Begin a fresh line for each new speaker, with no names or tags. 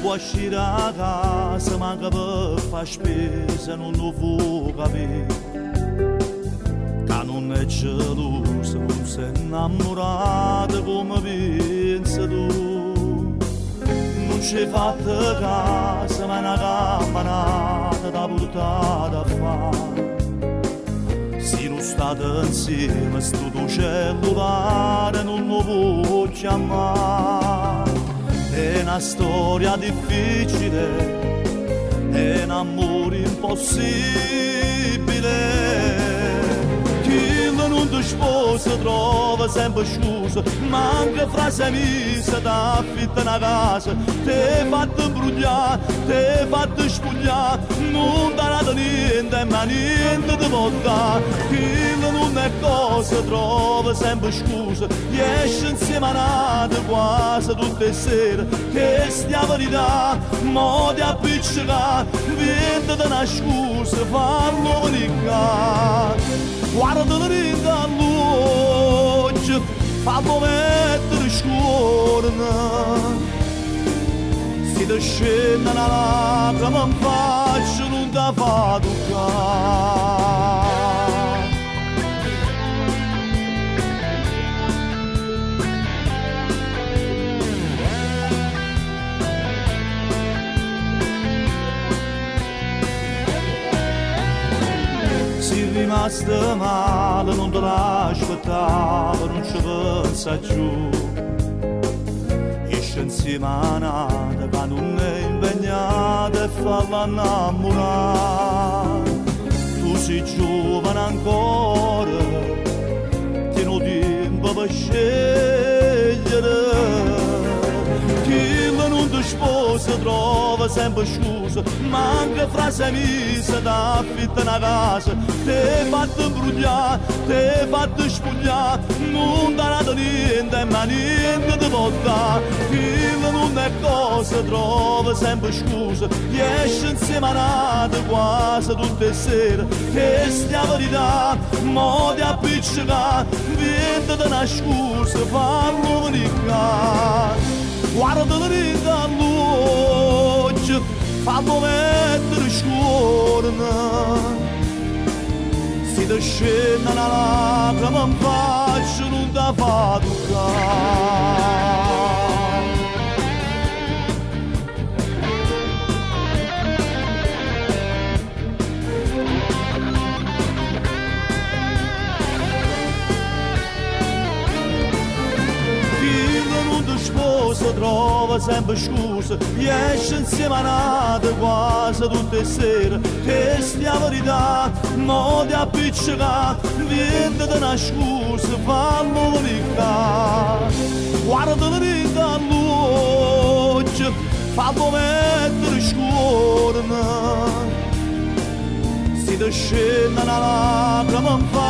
può uscire a casa, manca per fare spesa, non lo vuoi capire. Che non è gelosa, non sei innamorata come pensi tu. Non ci fatta casa, ma è una campanata da portata a fare. Se non state insieme, sto tuo cellulare non lo può chiamare. È una storia difficile, è un amore impossibile. Chi non ti sposa trova sempre scusa, manca frase amica, ti affitta una casa, ti hai fatto bruciare, ti hai fatto spogliare, non ti ha dato niente, ma niente ti può dare. Chi non è cosa trova sempre scusa, esce insieme a nata quasi tutte le sere, che stia verità, mo ti appiccica, vende una scusa, fallo venire. Guarda lì a luce, fallo mettere scorna. Se ti scende una lacrima in faccia, non ti fa toccare. Rimaste male, non te l'aspettavo, non ci pensa più. Esce insieme a nata, che non è impegnata e falla innamorare. Tu sei giovane ancora, tieni tempo per scegliere. Chi non ti sposa trova sempre scusa, manca frase amica, ti affitta una casa, ti hai fatto bruciare, ti hai fatto spogliare, non ti ha dato niente, ma niente ti può dare. Chi non è cosa trova sempre scusa, esce insieme a nata quasi tutte le sere, che stia verità, mo ti appiccica, vendete una scusa, fallo venire. Guarda lì a luce, fallo mettere scorna. Se ti scende una lacrima in faccia, non ti fa toccare. Sposa trova sempre scusa, esce insieme a nata quasi tutte le sere, che stia verità, mo ti appiccica, vendete una scusa, fallo venire. Guarda lì a luce, fallo mettere scorna. Se ti scende una lacrima in faccia,